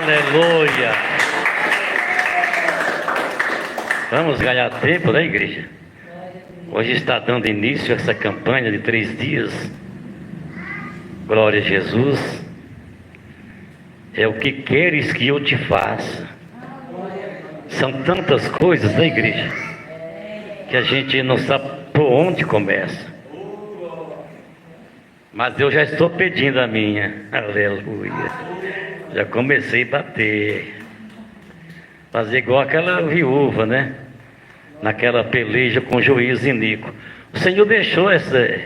Aleluia. Vamos ganhar tempo, né, igreja? Hoje está dando início a essa campanha de 3 dias. Glória a Jesus. É o que queres que eu te faça. São tantas coisas, né, igreja, que a gente não sabe por onde começa. Mas eu já estou pedindo a minha. Aleluia. Já comecei a bater. Fazer igual aquela viúva, né? Naquela peleja com o juiz iníquo. O Senhor deixou essa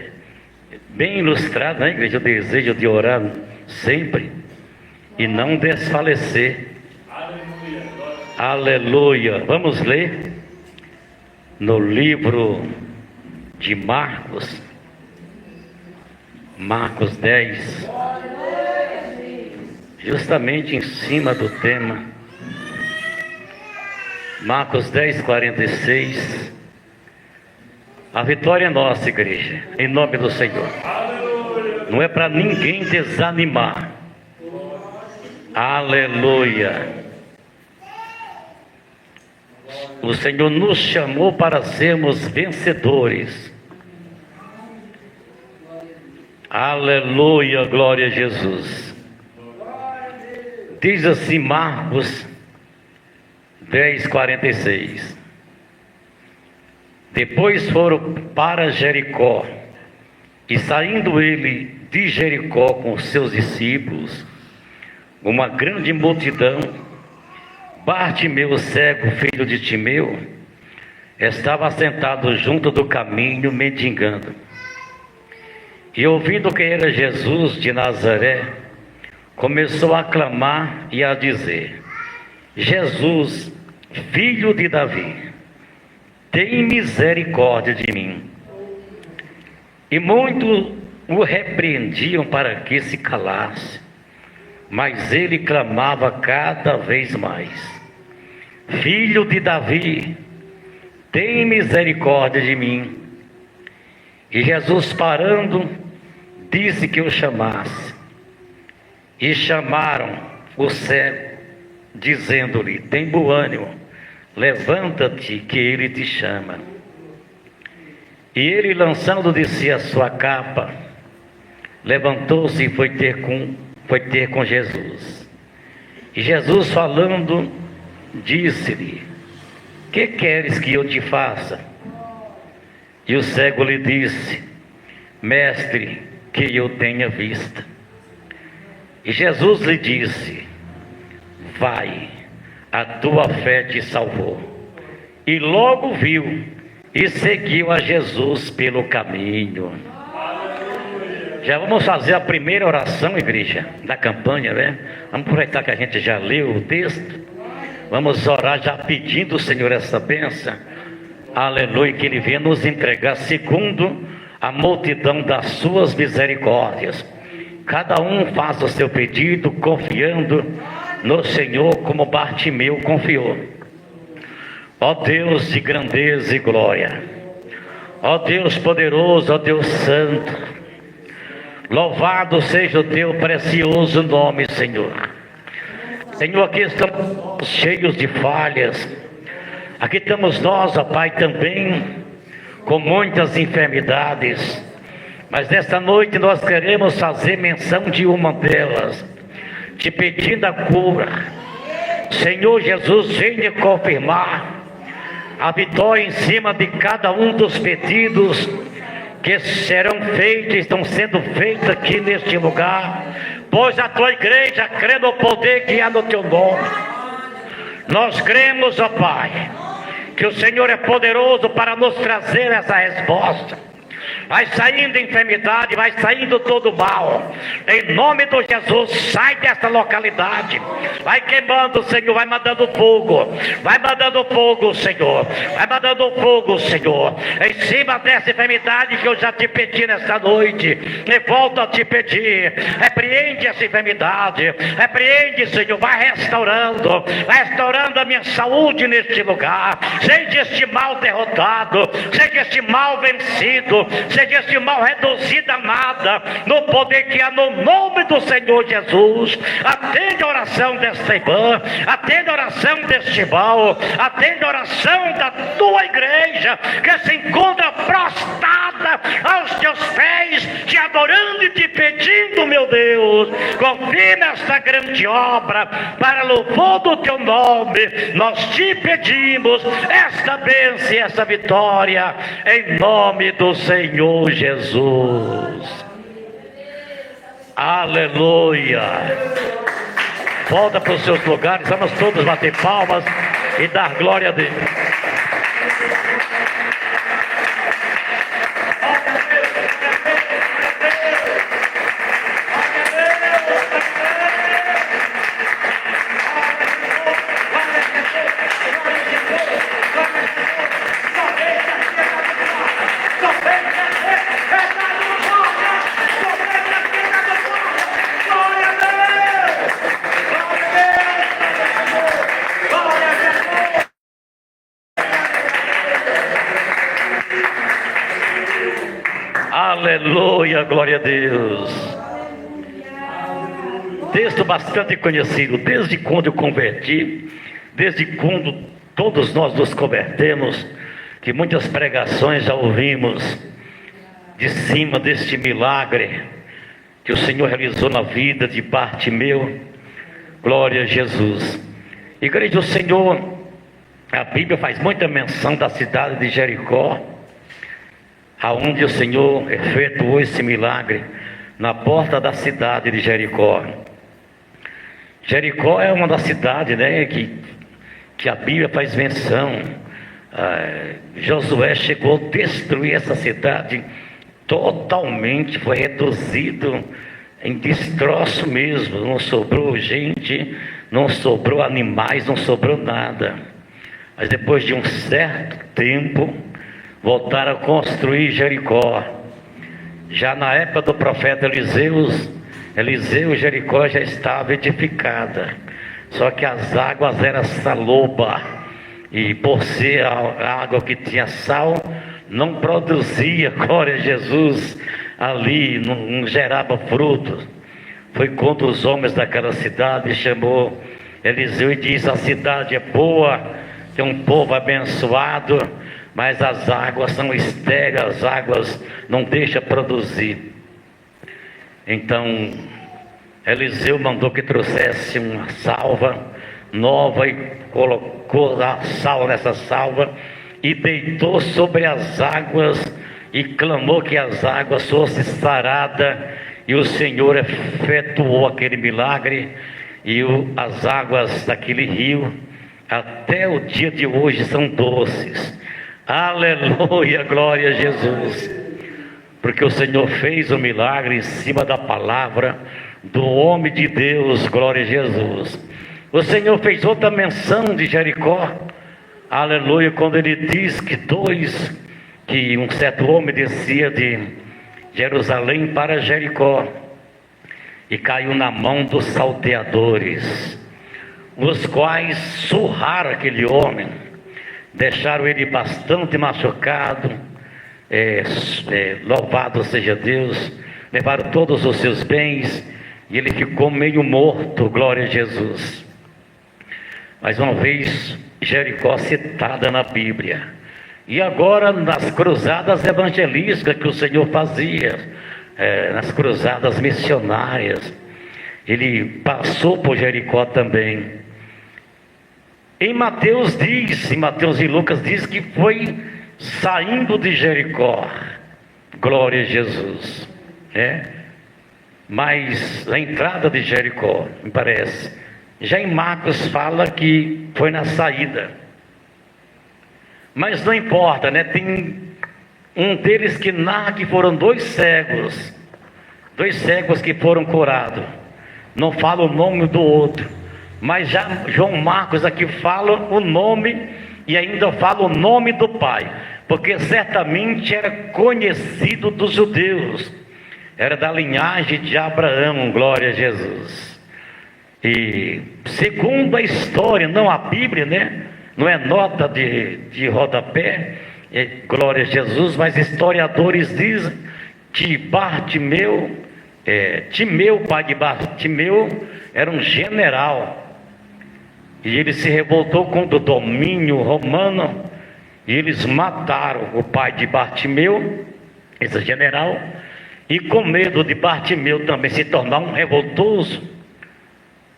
bem ilustrado, né, igreja? O desejo de orar sempre e não desfalecer. Aleluia. Vamos ler no livro de Marcos, Marcos 10, justamente em cima do tema. Marcos 10, 46. A vitória é nossa, igreja, em nome do Senhor. Não é para ninguém desanimar. Aleluia. O Senhor nos chamou para sermos vencedores. Aleluia, glória a Jesus. Diz assim Marcos 10, 46. Depois foram para Jericó, e saindo ele de Jericó com os seus discípulos, uma grande multidão, Bartimeu, cego, filho de Timeu, estava sentado junto do caminho, mendigando. E ouvindo que era Jesus de Nazaré, começou a clamar e a dizer: Jesus, filho de Davi, tem misericórdia de mim. E muitos o repreendiam para que se calasse, mas ele clamava cada vez mais: Filho de Davi, tem misericórdia de mim. E Jesus, parando, disse que o chamasse. E chamaram o cego, dizendo-lhe: tem bom ânimo, levanta-te, que ele te chama. E ele, lançando de si a sua capa, levantou-se e foi ter com Jesus. E Jesus, falando, disse-lhe: que queres que eu te faça? E o cego lhe disse: Mestre, que eu tenha vista. E Jesus lhe disse: vai, a tua fé te salvou. E logo viu e seguiu a Jesus pelo caminho. Já vamos fazer a primeira oração, igreja, da campanha, né? Vamos aproveitar que a gente já leu o texto. Vamos orar já pedindo ao Senhor essa bênção. Aleluia, que Ele venha nos entregar segundo a multidão das suas misericórdias. Cada um faz o seu pedido, confiando no Senhor, como Bartimeu confiou. Ó Deus de grandeza e glória, ó Deus poderoso, ó Deus santo, louvado seja o teu precioso nome, Senhor. Senhor, aqui estamos cheios de falhas. Aqui estamos nós, ó Pai, também com muitas enfermidades. Mas nesta noite nós queremos fazer menção de uma delas, te pedindo a cura. Senhor Jesus, venha confirmar a vitória em cima de cada um dos pedidos que serão feitos, estão sendo feitos aqui neste lugar, pois a tua igreja crê no poder que há no teu nome. Nós cremos, ó Pai, que o Senhor é poderoso para nos trazer essa resposta. Vai saindo enfermidade, vai saindo todo mal. Em nome de Jesus, sai dessa localidade. Vai queimando, Senhor, vai mandando fogo. Vai mandando fogo, Senhor. Vai mandando fogo, Senhor. Em cima dessa enfermidade que eu já te pedi nesta noite. E volto a te pedir. Repreende essa enfermidade. Repreende, Senhor. Vai restaurando. Vai restaurando a minha saúde neste lugar. Seja este mal derrotado. Seja este mal vencido. seja esse mal reduzido a nada, no poder que há no nome do Senhor Jesus. Atende a oração desta irmã, atende a oração deste irmão, atende a oração da tua igreja, que se encontra prostrada aos teus pés, te adorando e te pedindo, meu Deus, confirma esta grande obra, para louvor do teu nome. Nós te pedimos esta bênção e esta vitória, em nome do Senhor Jesus. Aleluia. Volta para os seus lugares, vamos todos bater palmas e dar glória a Deus. Aleluia, glória a Deus. Texto bastante conhecido. Desde quando eu converti, desde quando todos nós nos convertemos, que muitas pregações já ouvimos de cima deste milagre que o Senhor realizou na vida de Bartimeu. Glória a Jesus. Igreja do Senhor, a Bíblia faz muita menção da cidade de Jericó, aonde o Senhor efetuou esse milagre, na porta da cidade de Jericó. Jericó é uma das cidades, né, que a Bíblia faz menção. Josué chegou a destruir essa cidade totalmente, foi reduzido em destroço mesmo. Não sobrou gente, não sobrou animais, não sobrou nada. Mas depois de um certo tempo, voltaram a construir Jericó. Já na época do profeta Eliseu, Jericó já estava edificada. Só que as águas eram saloba, e por ser a água que tinha sal, não produzia, glória a Jesus, ali, não gerava frutos. Foi quando os homens daquela cidade chamou Eliseu e disse: a cidade é boa, tem um povo abençoado, mas as águas são estéreis, as águas não deixam produzir. Então Eliseu mandou que trouxesse uma salva nova e colocou a sal nessa salva e deitou sobre as águas e clamou que as águas fossem saradas, e o Senhor efetuou aquele milagre, e as águas daquele rio até o dia de hoje são doces. Aleluia, glória a Jesus, porque o Senhor fez o milagre em cima da palavra do homem de Deus. Glória a Jesus. O Senhor fez outra menção de Jericó, aleluia, quando ele diz que um certo homem descia de Jerusalém para Jericó e caiu na mão dos salteadores, os quais surraram aquele homem, deixaram ele bastante machucado. Louvado seja Deus. Levaram todos os seus bens e ele ficou meio morto. Glória a Jesus. Mais uma vez Jericó citada na Bíblia. E agora nas cruzadas evangelísticas que o Senhor fazia, nas cruzadas missionárias, ele passou por Jericó também. Em Mateus e Lucas diz que foi saindo de Jericó. Glória a Jesus. Mas a entrada de Jericó, me parece. Já em Marcos fala que foi na saída. Mas não importa, né? Tem um deles que narra que foram dois cegos que foram curados. Não fala o nome do outro, mas já João Marcos aqui fala o nome e ainda fala o nome do pai, porque certamente era conhecido dos judeus, era da linhagem de Abraão. Glória a Jesus. E segundo a história, não a Bíblia, né? Não é nota de rodapé, glória a Jesus, mas historiadores dizem que Timeu, pai de Bartimeu, era um general. E ele se revoltou contra o domínio romano, e eles mataram o pai de Bartimeu, esse general, e com medo de Bartimeu também se tornar um revoltoso,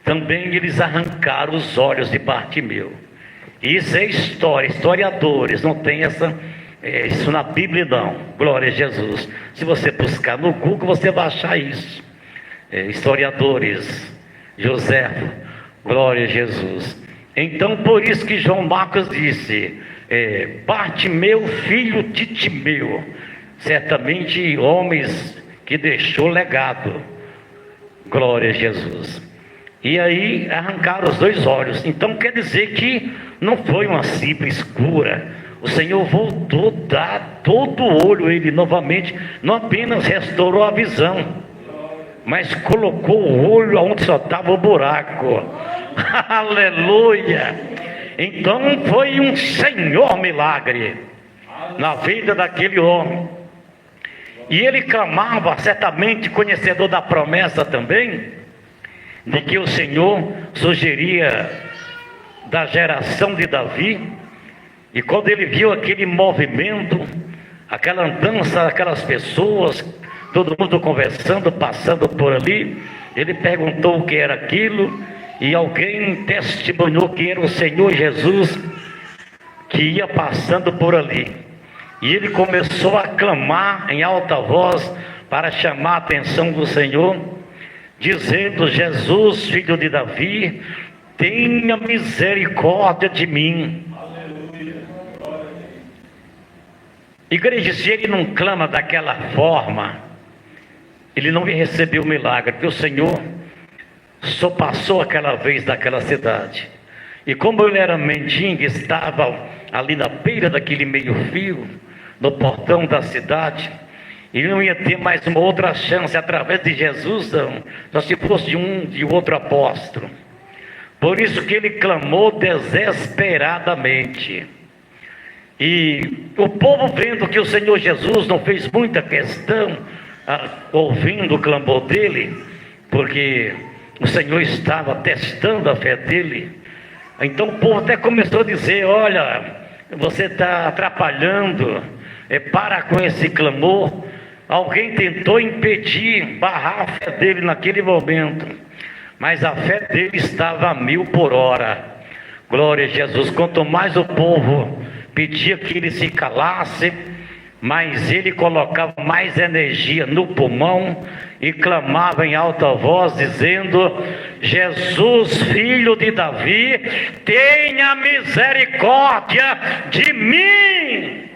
também eles arrancaram os olhos de Bartimeu. Isso é história, historiadores, não tem isso na Bíblia não, glória a Jesus. Se você buscar no Google, você vai achar isso. Historiadores, José, glória a Jesus. Então, por isso que João Marcos disse, Bartimeu, filho de Timeu, certamente homens que deixou legado, glória a Jesus. E aí arrancaram os 2 olhos. Então quer dizer que não foi uma simples cura. O Senhor voltou a dar todo o olho a ele novamente. Não apenas restaurou a visão, mas colocou o olho onde só estava o buraco. Aleluia! Então foi um Senhor milagre na vida daquele homem. E ele clamava, certamente conhecedor da promessa também, de que o Senhor surgiria da geração de Davi. E quando ele viu aquele movimento, aquela andança daquelas pessoas, todo mundo conversando, passando por ali, ele perguntou o que era aquilo, e alguém testemunhou que era o Senhor Jesus que ia passando por ali. E ele começou a clamar em alta voz para chamar a atenção do Senhor, dizendo: Jesus, filho de Davi, tenha misericórdia de mim. Igreja, se ele não clama daquela forma, ele não vai receber o milagre, porque o Senhor só passou aquela vez daquela cidade. E como ele era mendigo, estava ali na beira daquele meio-fio, no portão da cidade, ele não ia ter mais uma outra chance através de Jesus, não, só se fosse de outro apóstolo. Por isso que ele clamou desesperadamente. E o povo, vendo que o Senhor Jesus não fez muita questão, ouvindo o clamor dele, porque o Senhor estava testando a fé dele, então o povo até começou a dizer: olha, você está atrapalhando, para com esse clamor. Alguém tentou impedir, barrar a fé dele naquele momento, mas a fé dele estava a 1000 por hora. Glória a Jesus. Quanto mais o povo pedia que ele se calasse, mas ele colocava mais energia no pulmão e clamava em alta voz, dizendo: Jesus, filho de Davi, tenha misericórdia de mim.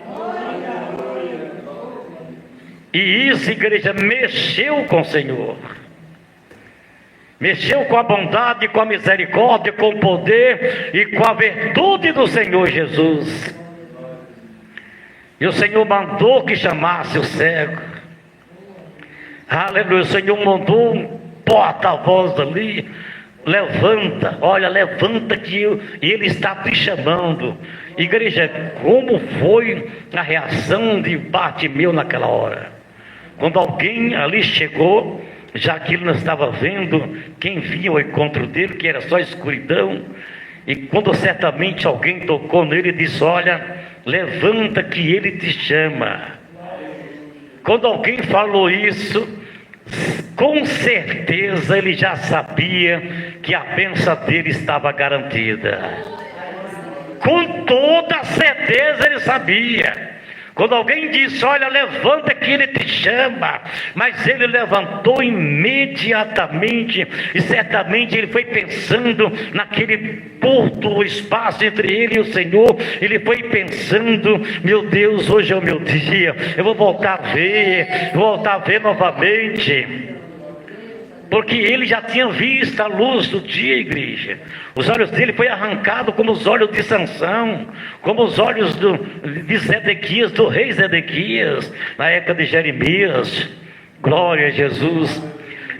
E isso, igreja, mexeu com o Senhor, mexeu com a bondade, com a misericórdia, com o poder e com a virtude do Senhor Jesus. E o Senhor mandou que chamasse o cego. Aleluia. O Senhor mandou um porta-voz ali: levanta, olha, levanta que ele está te chamando. Igreja, como foi a reação de Bartimeu naquela hora? Quando alguém ali chegou, já que ele não estava vendo quem vinha ao encontro dele, que era só escuridão, e quando certamente alguém tocou nele e disse: olha, levanta que ele te chama. Quando alguém falou isso, com certeza ele já sabia que a bênção dele estava garantida. Com toda certeza ele sabia. Quando alguém disse: olha, levanta que ele te chama, mas ele levantou imediatamente, e certamente ele foi pensando naquele curto espaço entre ele e o Senhor. Ele foi pensando: meu Deus, hoje é o meu dia, eu vou voltar a ver, novamente. Porque ele já tinha visto a luz do dia, igreja. Os olhos dele foi arrancado como os olhos de Sansão, como os olhos de Zedequias, do rei Zedequias, na época de Jeremias. Glória a Jesus.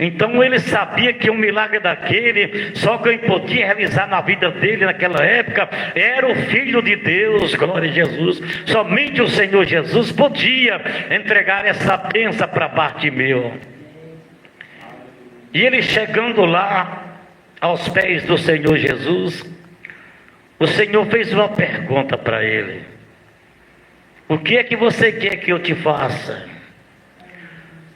Então ele sabia que um milagre daquele, só quem podia realizar na vida dele naquela época, era o Filho de Deus, glória a Jesus. Somente o Senhor Jesus podia entregar essa bênção para Bartimeu. E ele chegando lá, aos pés do Senhor Jesus, o Senhor fez uma pergunta para ele: o que é que você quer que eu te faça?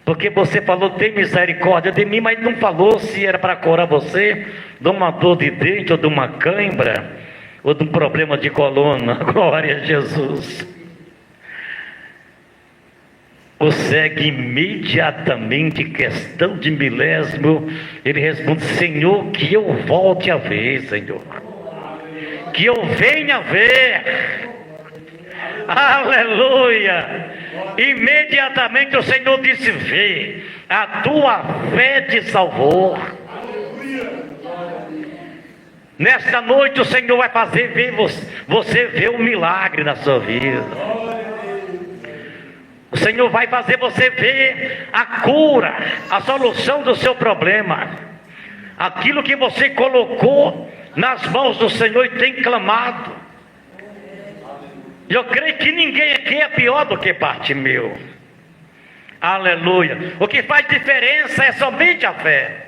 Porque você falou, tem misericórdia de mim, mas não falou se era para curar você de uma dor de dente, ou de uma cãibra, ou de um problema de coluna. Glória a Jesus. O segue imediatamente, questão de milésimo, ele responde: Senhor, que eu volte a ver, Senhor, que eu venha ver. Aleluia. Imediatamente o Senhor disse: vê, a tua fé te salvou. Nesta noite o Senhor vai fazer ver você ver um milagre na sua vida. O Senhor vai fazer você ver a cura, a solução do seu problema. Aquilo que você colocou nas mãos do Senhor e tem clamado. Eu creio que ninguém aqui é pior do que Bartimeu. Aleluia. O que faz diferença é somente a fé.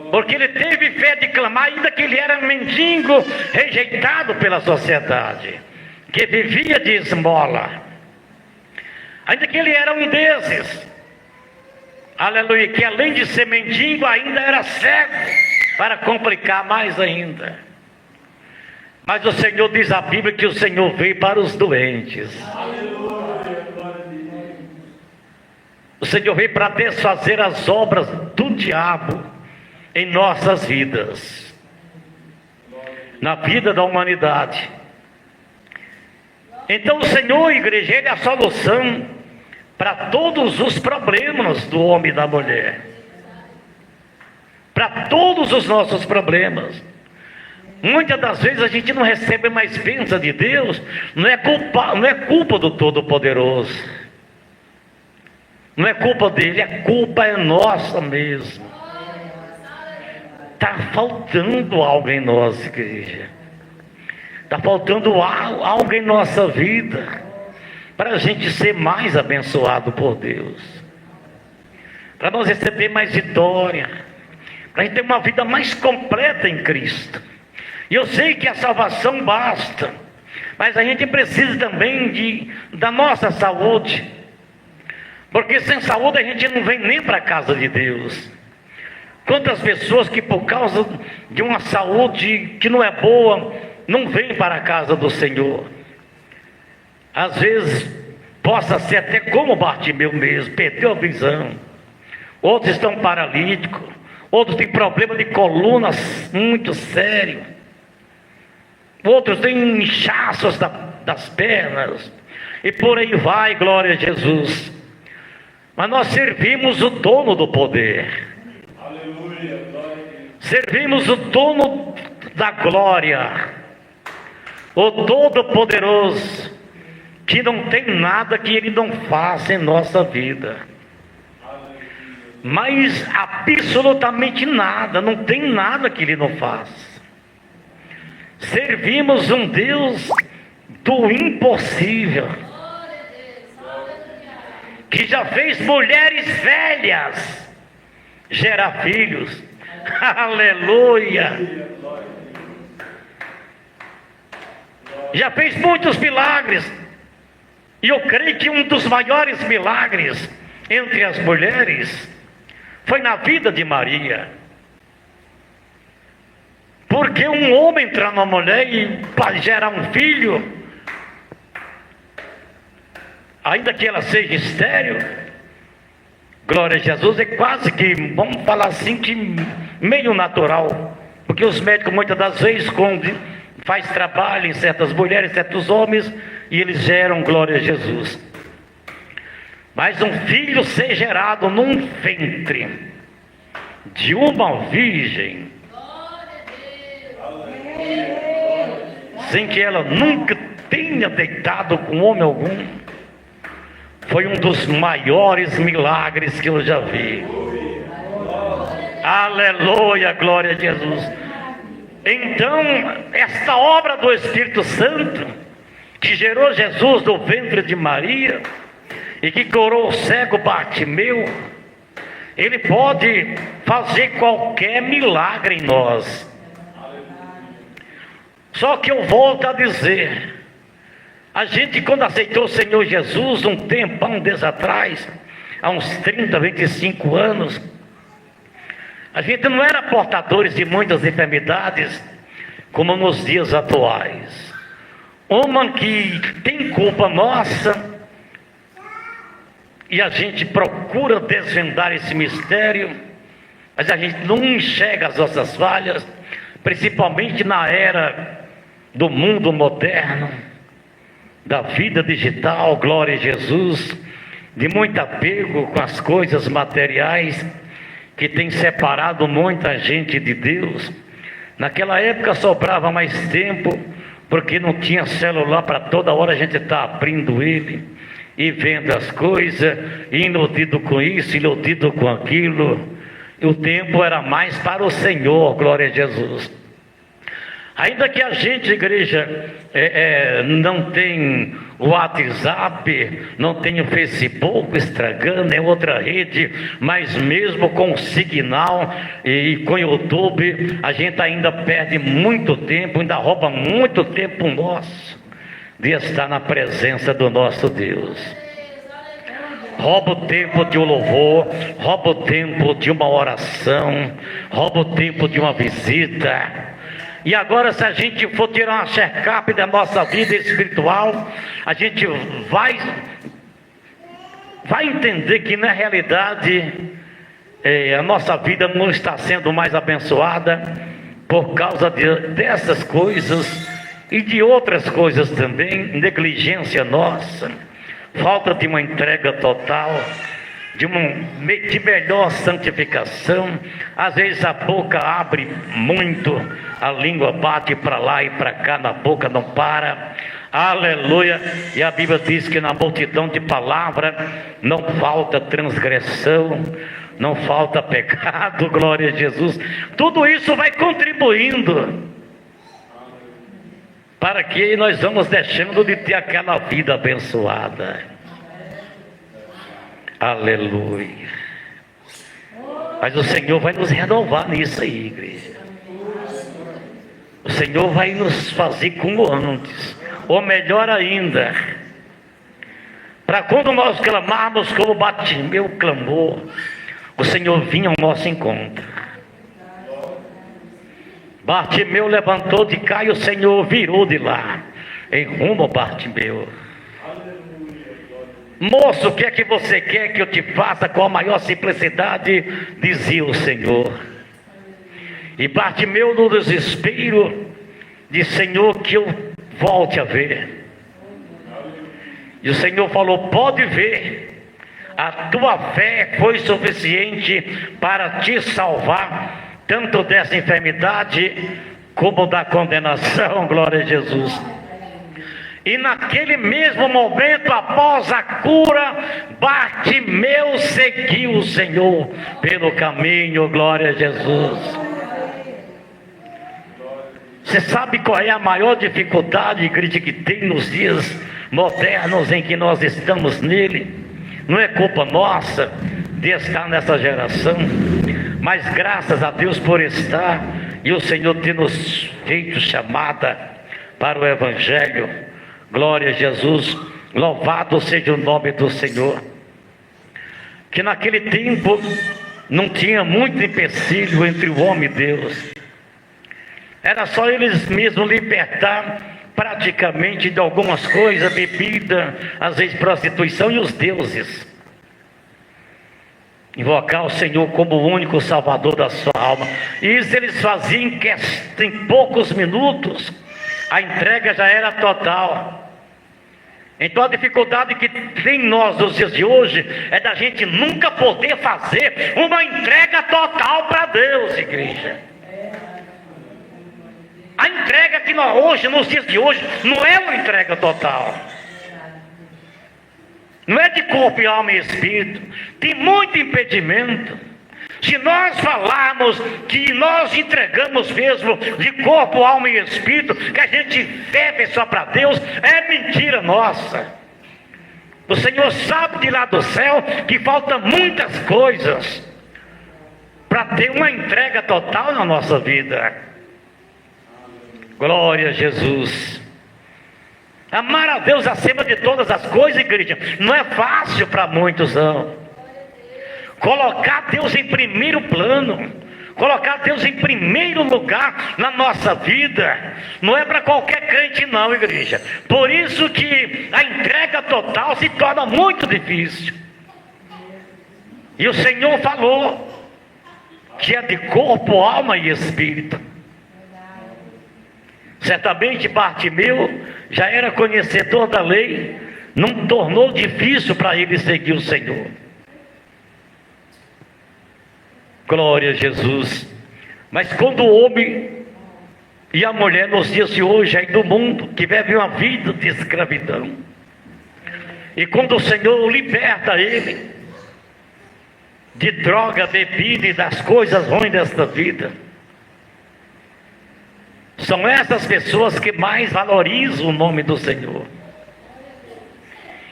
Porque ele teve fé de clamar, ainda que ele era um mendigo rejeitado pela sociedade, que vivia de esmola. Ainda que ele era um desses, aleluia, que além de ser mendigo ainda era cego, para complicar mais ainda. Mas o Senhor, diz a Bíblia, que o Senhor veio para os doentes. O Senhor veio para desfazer as obras do diabo em nossas vidas, na vida da humanidade. Então o Senhor, igreja, Ele é a solução para todos os problemas do homem e da mulher, para todos os nossos problemas. Muitas das vezes a gente não recebe mais bênção de Deus, não é culpa do Todo-Poderoso, não é culpa dele, a culpa é nossa mesmo. Está faltando algo em nós, igreja. Está faltando algo em nossa vida, para a gente ser mais abençoado por Deus, para nós receber mais vitória, para a gente ter uma vida mais completa em Cristo. E eu sei que a salvação basta, mas a gente precisa também da nossa saúde, porque sem saúde a gente não vem nem para a casa de Deus. Quantas pessoas que por causa de uma saúde que não é boa, não vêm para a casa do Senhor. Às vezes possa ser até como Bartimeu mesmo, perdeu a visão. Outros estão paralíticos, outros têm problema de coluna muito sério, outros têm inchaços das pernas, e por aí vai, glória a Jesus. Mas nós servimos o dono do poder, servimos o dono da glória, o Todo-Poderoso, que não tem nada que Ele não faça em nossa vida, mas absolutamente nada, não tem nada que Ele não faça. Servimos um Deus do impossível, que já fez mulheres velhas gerar filhos. Aleluia. Já fez muitos milagres, e eu creio que um dos maiores milagres entre as mulheres foi na vida de Maria. Porque um homem entrar numa mulher e para gerar um filho, ainda que ela seja estéril, glória a Jesus, é quase que, vamos falar assim, que meio natural. Porque os médicos muitas das vezes faz trabalho em certas mulheres, certos homens, e eles geram, glória a Jesus. Mas um filho ser gerado num ventre de uma virgem, sem que ela nunca tenha deitado com homem algum, foi um dos maiores milagres que eu já vi. Aleluia, glória a Jesus. Então, esta obra do Espírito Santo, que gerou Jesus do ventre de Maria, e que curou o cego Bartimeu, ele pode fazer qualquer milagre em nós. Só que eu volto a dizer, a gente quando aceitou o Senhor Jesus, um tempão desde atrás, há uns 30, 25 anos, a gente não era portadores de muitas enfermidades, como nos dias atuais. Uma que tem culpa nossa, e a gente procura desvendar esse mistério, mas a gente não enxerga as nossas falhas, principalmente na era do mundo moderno, da vida digital, glória a Jesus, de muito apego com as coisas materiais, que tem separado muita gente de Deus. Naquela época sobrava mais tempo, porque não tinha celular para toda hora a gente estar abrindo ele e vendo as coisas, iludido com isso, iludido com aquilo. E o tempo era mais para o Senhor, glória a Jesus. Ainda que a gente, igreja, não tem o WhatsApp, não tem o Facebook, estragando, é outra rede, mas mesmo com o Signal e com o YouTube, a gente ainda perde muito tempo, ainda rouba muito tempo nosso de estar na presença do nosso Deus. Rouba o tempo de um louvor, rouba o tempo de uma oração, rouba o tempo de uma visita. E agora, se a gente for tirar uma check-up da nossa vida espiritual, a gente vai entender que na realidade a nossa vida não está sendo mais abençoada por causa dessas coisas e de outras coisas também, negligência nossa, falta de uma entrega total, de melhor santificação. Às vezes a boca abre muito, a língua bate para lá e para cá, na boca não para, aleluia. E a Bíblia diz que na multidão de palavras não falta transgressão, não falta pecado, glória a Jesus. Tudo isso vai contribuindo para que nós vamos deixando de ter aquela vida abençoada. Aleluia. Mas o Senhor vai nos renovar nisso aí, igreja. O Senhor vai nos fazer como antes, ou melhor ainda, para quando nós clamarmos como Bartimeu clamou, o Senhor vinha ao nosso encontro. Bartimeu levantou de cá e o Senhor virou de lá, em rumo a Bartimeu. Moço, o que é que você quer que eu te faça? Com a maior simplicidade, dizia o Senhor. E Bartimeu, no desespero, disse: Senhor, que eu volte a ver. E o Senhor falou: pode ver, a tua fé foi suficiente para te salvar, tanto dessa enfermidade como da condenação, glória a Jesus. E naquele mesmo momento, após a cura, Bartimeu seguiu o Senhor pelo caminho, glória a Jesus. Você sabe qual é a maior dificuldade, igreja, que tem nos dias modernos em que nós estamos nele? Não é culpa nossa de estar nessa geração, mas graças a Deus por estar, e o Senhor ter nos feito chamada para o Evangelho. Glória a Jesus, louvado seja o nome do Senhor. Que naquele tempo não tinha muito empecilho entre o homem e Deus. Era só eles mesmos libertar praticamente de algumas coisas, bebida, às vezes prostituição, e os deuses. Invocar o Senhor como o único salvador da sua alma. E isso eles faziam em poucos minutos. A entrega já era total. Então a dificuldade que tem nós nos dias de hoje é da gente nunca poder fazer uma entrega total para Deus, igreja. A entrega que nós hoje, nos dias de hoje, não é uma entrega total. Não é de corpo, alma e espírito. Tem muito impedimento. Se nós falarmos que nós entregamos mesmo de corpo, alma e espírito, que a gente vive só para Deus, é mentira nossa. O Senhor sabe de lá do céu que faltam muitas coisas para ter uma entrega total na nossa vida. Glória a Jesus. Amar a Deus acima de todas as coisas, igreja, não é fácil para muitos, não. Colocar Deus em primeiro plano, colocar Deus em primeiro lugar na nossa vida, não é para qualquer crente não, igreja. Por isso que a entrega total se torna muito difícil. E o Senhor falou que é de corpo, alma e espírito. Certamente Bartimeu já era conhecedor da lei, não tornou difícil para ele seguir o Senhor. Glória a Jesus. Mas quando o homem e a mulher nos dias de hoje aí do mundo, que vivem uma vida de escravidão, e quando o Senhor liberta ele de droga, bebida e das coisas ruins desta vida, são essas pessoas que mais valorizam o nome do Senhor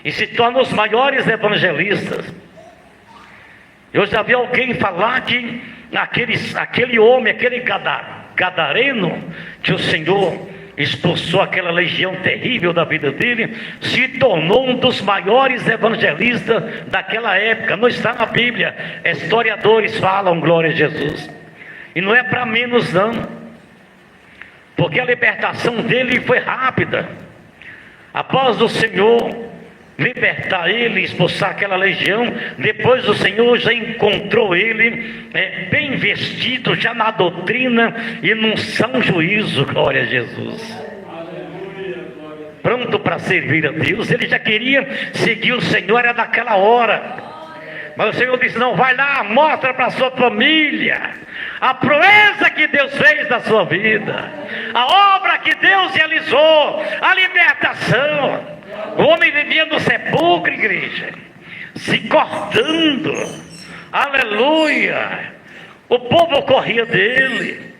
e se tornam os maiores evangelistas. Eu já vi alguém falar que aquele homem, aquele gadareno, que o Senhor expulsou aquela legião terrível da vida dele, se tornou um dos maiores evangelistas daquela época. Não está na Bíblia, historiadores falam, glória a Jesus. E não é para menos não, porque a libertação dele foi rápida. Após o Senhor libertar ele, expulsar aquela legião, depois o Senhor já encontrou ele bem vestido, já na doutrina e num são juízo, glória a Jesus, pronto para servir a Deus. Ele já queria seguir o Senhor, era daquela hora. Mas o Senhor disse: não, vai lá, mostra para a sua família a proeza que Deus fez na sua vida, a obra que Deus realizou, a libertação. O homem vivia no sepulcro, igreja, se cortando, aleluia. O povo corria dele,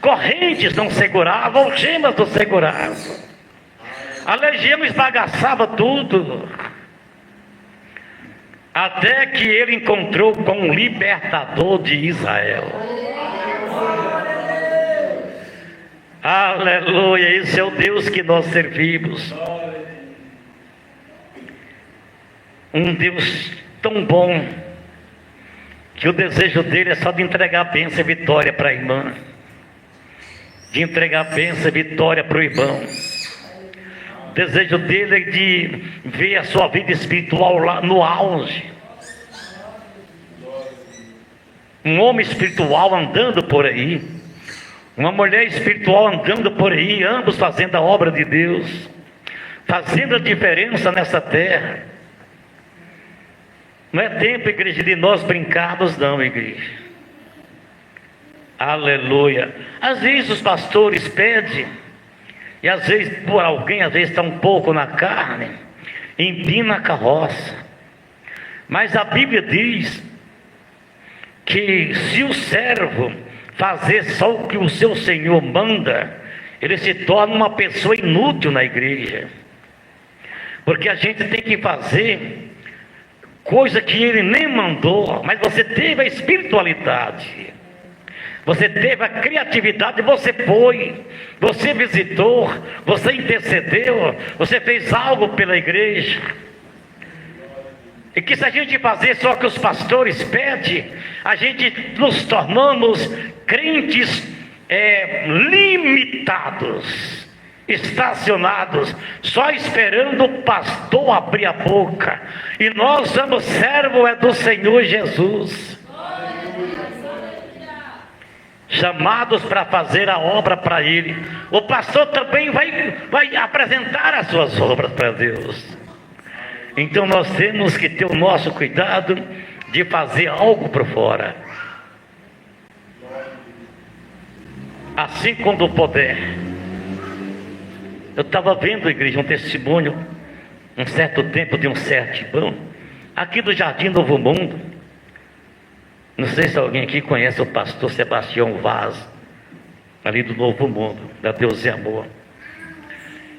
correntes não seguravam, algemas não seguravam, a legião esbagaçava tudo, até que ele encontrou com o libertador de Israel. Aleluia, esse é o Deus que nós servimos. Um Deus tão bom, que o desejo dele é só de entregar a bênção e vitória para a irmã, de entregar a bênção e vitória para o irmão. O desejo dele é de ver a sua vida espiritual lá no auge. Um homem espiritual andando por aí, uma mulher espiritual andando por aí, ambos fazendo a obra de Deus, fazendo a diferença nessa terra. Não é tempo, igreja, de nós brincarmos não, igreja. Aleluia. Às vezes os pastores pedem, e às vezes por alguém, às vezes está um pouco na carne, empina a carroça. Mas a Bíblia diz que se o servo fazer só o que o seu Senhor manda, ele se torna uma pessoa inútil na igreja. Porque a gente tem que fazer coisa que ele nem mandou, mas você teve a espiritualidade, você teve a criatividade, você foi, você visitou, você intercedeu, você fez algo pela igreja. E que se a gente fazer só o que os pastores pedem, a gente nos tornamos crentes limitados, estacionados, só esperando o pastor abrir a boca. E nós somos servos do Senhor Jesus, chamados para fazer a obra para Ele. O pastor também vai apresentar as suas obras para Deus. Então nós temos que ter o nosso cuidado de fazer algo por fora, assim quando puder. Eu estava vendo, igreja, um testemunho um certo tempo de um certo irmão aqui do Jardim Novo Mundo, Não sei se alguém aqui conhece o pastor Sebastião Vaz, ali do Novo Mundo, da Deus e Amor.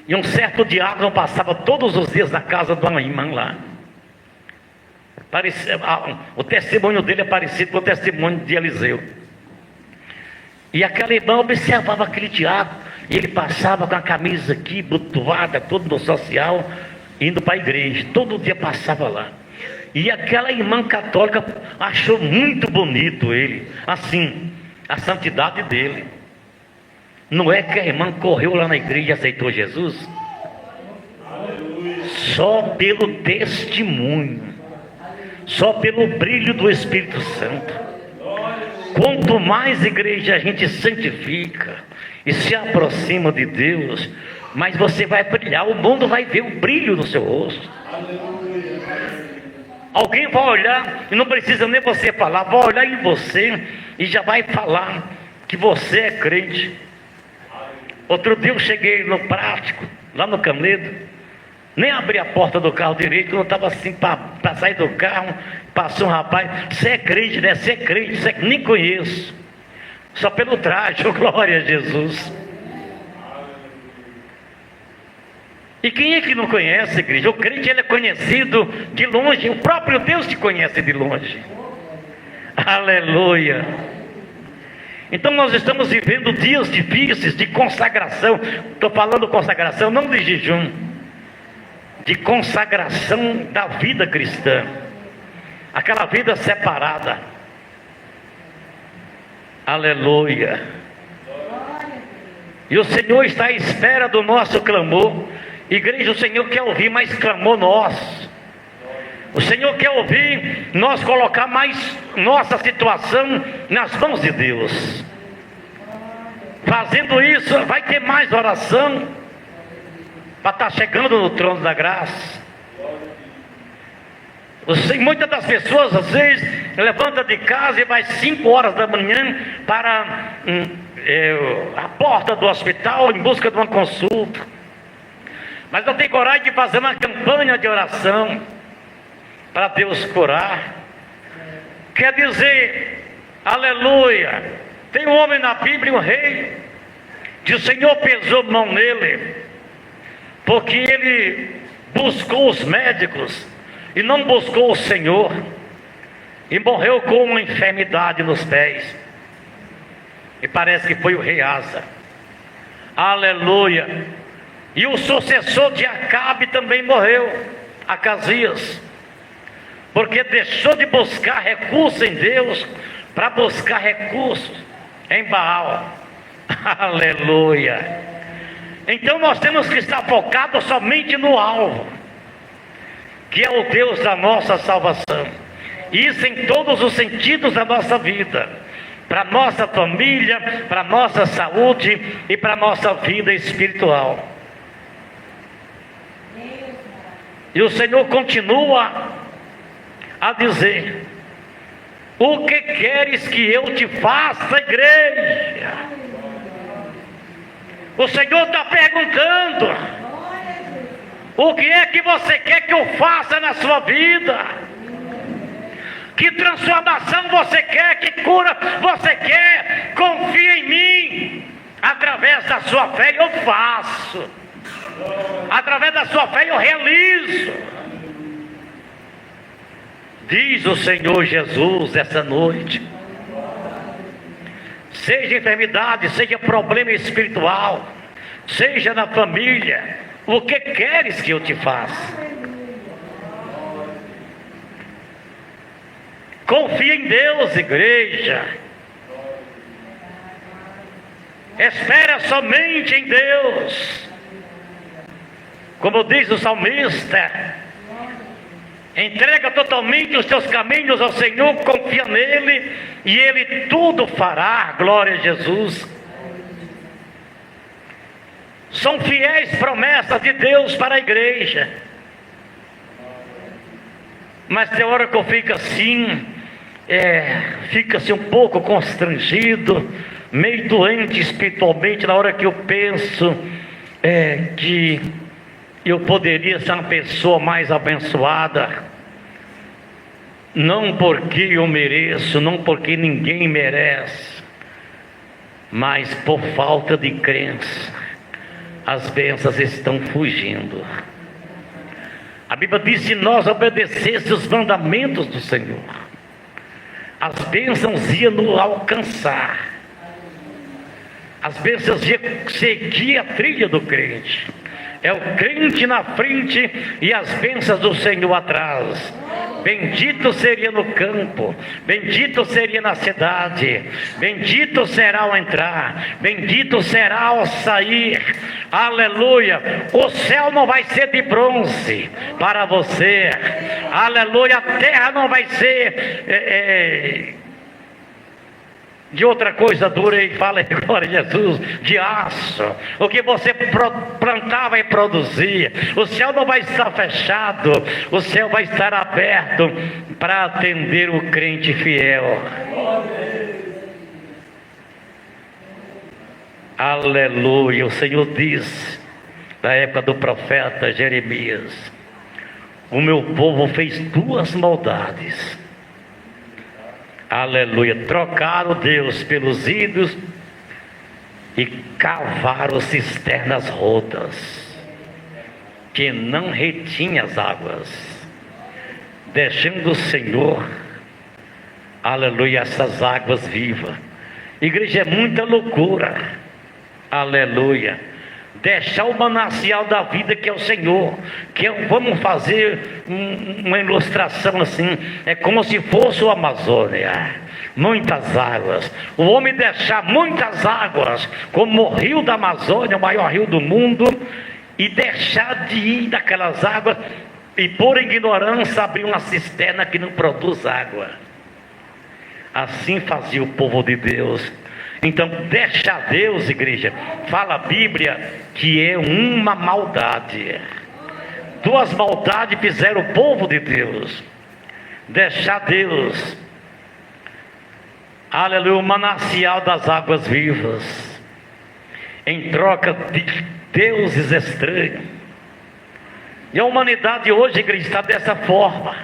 E um certo diácono passava todos os dias na casa de uma irmã lá. O testemunho dele é parecido com o testemunho de Eliseu. E aquela irmã observava aquele diácono, e ele passava com a camisa aqui, butuada, todo no social, indo para a igreja. Todo dia passava lá. E aquela irmã católica achou muito bonito ele, assim, a santidade dele. Não é que a irmã correu lá na igreja e aceitou Jesus? Só pelo testemunho, só pelo brilho do Espírito Santo. Quanto mais igreja a gente santifica e se aproxima de Deus, mais você vai brilhar, o mundo vai ver o brilho no seu rosto. Alguém vai olhar, e não precisa nem você falar, vai olhar em você e já vai falar que você é crente. Outro dia eu cheguei no prático, lá no Canedo, nem abri a porta do carro direito, quando eu estava assim para sair do carro, passou um rapaz: você é crente, né? Você é crente, você nem conheço, só pelo traje, oh, glória a Jesus. E quem é que não conhece, igreja? O crente, ele é conhecido de longe, o próprio Deus te conhece de longe. Aleluia. Então nós estamos vivendo dias difíceis de consagração. Estou falando consagração não de jejum, de consagração da vida cristã, aquela vida separada. Aleluia. E o Senhor está à espera do nosso clamor. Igreja, o Senhor quer ouvir mais clamor nosso. O Senhor quer ouvir nós colocar mais nossa situação nas mãos de Deus. Fazendo isso, vai ter mais oração para estar chegando no trono da graça. Muitas das pessoas às vezes levanta de casa e vai 5 horas da manhã para a porta do hospital em busca de uma consulta. Mas não tem coragem de fazer uma campanha de oração para Deus curar. Quer dizer, aleluia, tem um homem na Bíblia, um rei, que o Senhor pesou mão nele, porque ele buscou os médicos e não buscou o Senhor, e morreu com uma enfermidade nos pés. E parece que foi o rei Asa. Aleluia. E o sucessor de Acabe também morreu, Acasias, porque deixou de buscar recursos em Deus para buscar recursos em Baal. Aleluia. Então nós temos que estar focados somente no alvo, que é o Deus da nossa salvação. Isso em todos os sentidos da nossa vida, para a nossa família, para a nossa saúde e para a nossa vida espiritual. E o Senhor continua a dizer: o que queres que eu te faça, igreja? O Senhor está perguntando: o que é que você quer que eu faça na sua vida? Que transformação você quer? Que cura você quer? Confia em mim. Através da sua fé eu faço. Através da sua fé eu realizo. Diz o Senhor Jesus essa noite: seja enfermidade, seja problema espiritual, seja na família, o que queres que eu te faça? Confia em Deus, igreja. Espera somente em Deus. Como diz o salmista: entrega totalmente os teus caminhos ao Senhor, confia nele e ele tudo fará. Glória a Jesus. São fiéis promessas de Deus para a igreja. Mas tem hora que eu fico assim, fica-se um pouco constrangido, meio doente espiritualmente, na hora que eu penso que eu poderia ser uma pessoa mais abençoada. não porque eu mereço, não porque ninguém merece, mas por falta de crença, as bênçãos estão fugindo. A Bíblia diz: se nós obedecêssemos os mandamentos do Senhor, as bênçãos iam nos alcançar, as bênçãos iam seguir a trilha do crente. É o crente na frente e as bênçãos do Senhor atrás. Bendito seria no campo, bendito seria na cidade, bendito será ao entrar, bendito será ao sair. Aleluia. O céu não vai ser de bronze para você. Aleluia. A terra não vai ser de outra coisa dura, e fala, glória a Jesus, de aço. O que você plantar vai produzir. O céu não vai estar fechado, o céu vai estar aberto para atender o crente fiel. Aleluia. O Senhor diz, na época do profeta Jeremias: o meu povo fez duas maldades. Aleluia. Trocaram Deus pelos ídolos e cavaram cisternas rotas, que não retinham as águas, deixando o Senhor, aleluia, essas águas vivas. Igreja, é muita loucura. Aleluia. Deixar o manancial da vida, que é o Senhor, vamos fazer uma ilustração assim, é como se fosse o Amazônia, muitas águas. O homem deixar muitas águas, como o rio da Amazônia, o maior rio do mundo, e deixar de ir daquelas águas, e por ignorância abrir uma cisterna que não produz água. Assim fazia o povo de Deus. Então, deixa Deus, igreja, fala a Bíblia que é uma maldade. Duas maldades fizeram o povo de Deus: deixar Deus, aleluia, o manancial das águas vivas, em troca de deuses estranhos. E a humanidade hoje, igreja, está dessa forma,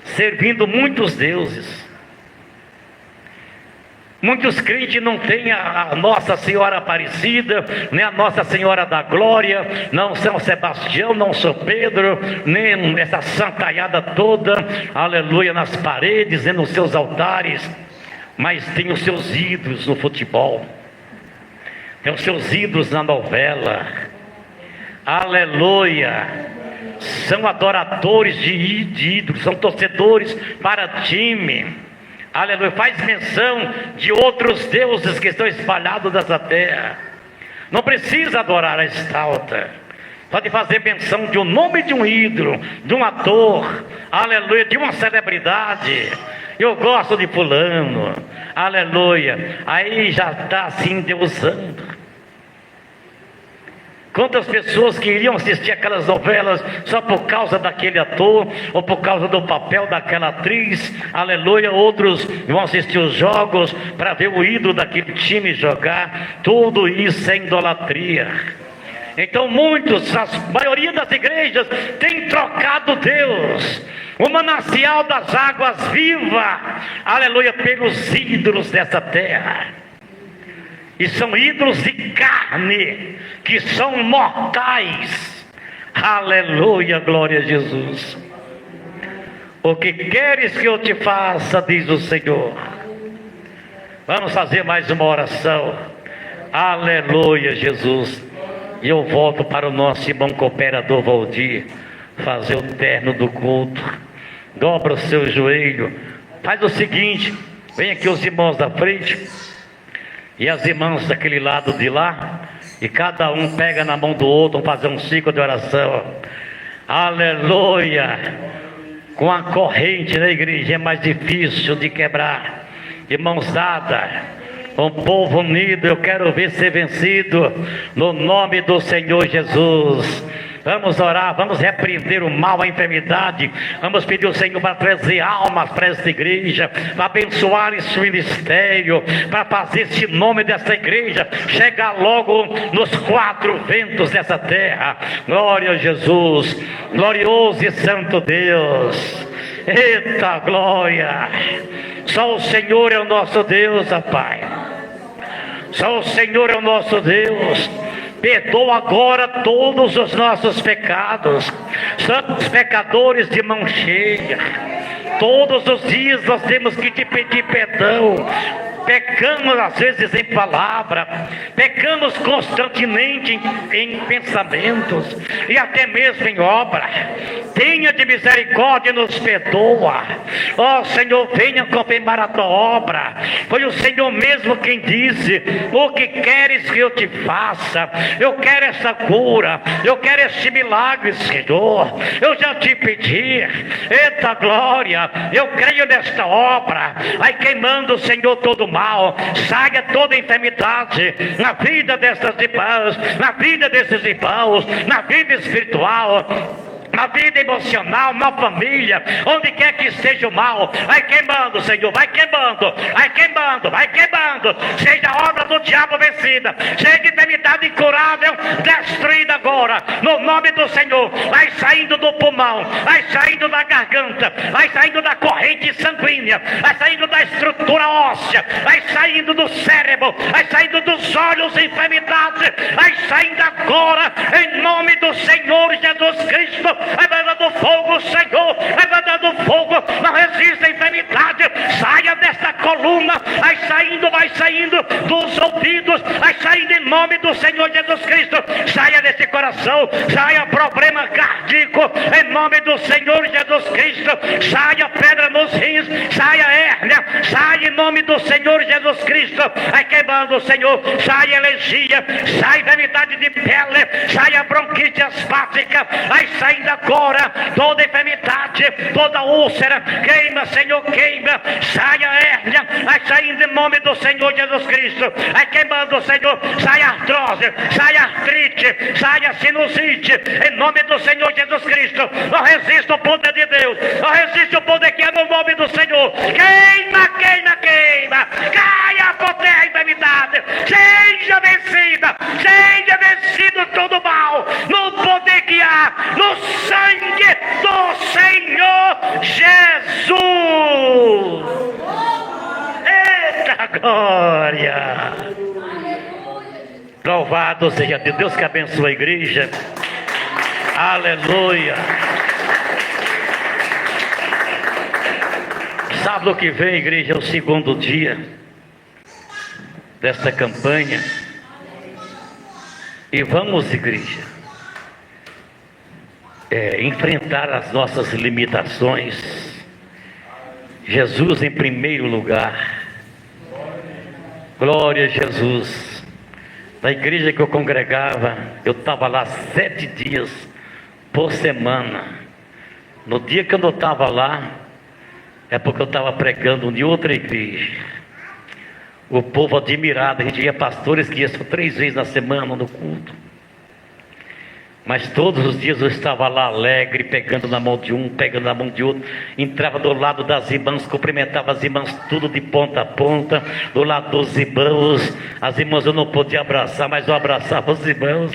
servindo muitos deuses. Muitos crentes não têm a Nossa Senhora Aparecida, nem a Nossa Senhora da Glória, não São Sebastião, não São Pedro, nem essa santaiada toda, aleluia, nas paredes e nos seus altares, mas tem os seus ídolos no futebol, tem os seus ídolos na novela, aleluia. São adoradores de ídolos, são torcedores para time. Aleluia. Faz menção de outros deuses que estão espalhados nessa terra. Não precisa adorar a estátua. Pode fazer menção de um nome de um ídolo, de um ator, aleluia, de uma celebridade. Eu gosto de fulano, aleluia. Aí já está assim endeusando. Quantas pessoas que iriam assistir aquelas novelas só por causa daquele ator, ou por causa do papel daquela atriz, aleluia. Outros vão assistir os jogos para ver o ídolo daquele time jogar. Tudo isso é idolatria. Então muitos, a maioria das igrejas tem trocado Deus, o manancial das águas vivas, aleluia, pelos ídolos dessa terra. E são ídolos de carne, que são mortais. Aleluia, glória a Jesus. O que queres que eu te faça, diz o Senhor. Vamos fazer mais uma oração. Aleluia, Jesus. E eu volto para o nosso irmão cooperador Valdir, fazer o terno do culto. Dobra o seu joelho. Faz o seguinte, vem aqui os irmãos da frente e as irmãs daquele lado de lá, e cada um pega na mão do outro, vamos fazer um ciclo de oração. Aleluia. Com a corrente na igreja é mais difícil de quebrar. Irmãos dadas, um povo unido, eu quero ver ser vencido no nome do Senhor Jesus. Vamos orar, vamos repreender o mal, a enfermidade. Vamos pedir ao Senhor para trazer almas para esta igreja, para abençoar esse ministério, para fazer esse nome dessa igreja chegar logo nos quatro ventos dessa terra. Glória a Jesus, glorioso e santo Deus. Eita glória! Só o Senhor é o nosso Deus, ó Pai. Só o Senhor é o nosso Deus. Perdoa agora todos os nossos pecados. Somos pecadores de mão cheia. Todos os dias nós temos que te pedir perdão. Pecamos às vezes em palavra, pecamos constantemente em pensamentos e até mesmo em obra. Tenha de misericórdia e nos perdoa. Ó Senhor, venha confirmar a tua obra. Foi o Senhor mesmo quem disse: o que queres que eu te faça? Eu quero essa cura, eu quero esse milagre, Senhor. Eu já te pedi. Eita glória, eu creio nesta obra. Vai queimando, Senhor, todo o mal. Saia toda enfermidade na vida dessas irmãs, na vida desses irmãos, na vida espiritual, na vida emocional, na família, onde quer que esteja o mal. Vai queimando, Senhor, vai queimando, vai queimando, vai queimando. Seja a obra do diabo vencida, seja enfermidade incurável destruída agora, no nome do Senhor. Vai saindo do pulmão, vai saindo da garganta, vai saindo da corrente sanguínea, vai saindo da estrutura óssea, vai saindo do cérebro, vai saindo dos olhos, enfermidade, vai saindo agora, em nome do Senhor Jesus Cristo. Vai mandando fogo, Senhor, vai mandando fogo, não resiste a enfermidade. Saia desta coluna, vai saindo dos ouvidos, vai saindo em nome do Senhor Jesus Cristo. Saia desse coração, saia problema cardíaco, em nome do Senhor Jesus Cristo. Saia pedra nos rins, saia hérnia, saia em nome do Senhor Jesus Cristo. Vai queimando, Senhor, saia alergia, saia enfermidade de pele, saia bronquite asmática, vai saindo agora toda enfermidade, toda úlcera, queima, Senhor, queima, saia hérnia, vai saindo em nome do Senhor Jesus Cristo. Vai queimando, Senhor, saia artrose, saia artrite, saia sinusite, em nome do Senhor Jesus Cristo. Não resista o poder de Deus, não resiste o poder que é no nome do Senhor. Queima, queima, queima, caia por terra a enfermidade, seja vencida, seja vencido todo mal, no poder que há no sangue do Senhor Jesus. Eita glória! Louvado seja Deus. Deus que abençoe a igreja. Aleluia. Sábado que vem, igreja, é o segundo dia dessa campanha. E vamos, igreja, enfrentar as nossas limitações. Jesus em primeiro lugar. Glória a Jesus. Na igreja que eu congregava, eu estava lá 7 dias por semana. No dia que eu não estava lá, é porque eu estava pregando em outra igreja. O povo admirado, a gente via pastores que iam 3 vezes na semana no culto. Mas todos os dias eu estava lá alegre, pegando na mão de um, pegando na mão de outro. Entrava do lado das irmãs, cumprimentava as irmãs tudo de ponta a ponta. Do lado dos irmãos, as irmãs eu não podia abraçar, mas eu abraçava os irmãos.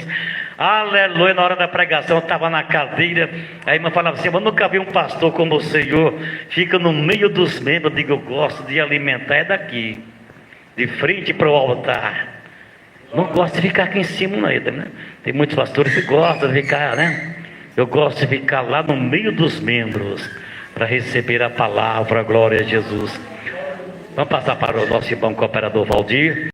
Aleluia. Na hora da pregação eu estava na cadeira, a irmã falava assim: eu nunca vi um pastor como o Senhor, fica no meio dos membros. Eu digo: eu gosto de alimentar, é daqui, de frente para o altar. Não gosto de ficar aqui em cima, não, né? Tem muitos pastores que gostam de ficar, né? Eu gosto de ficar lá no meio dos membros para receber a palavra. Glória a Jesus. Vamos passar para o nosso irmão cooperador Valdir.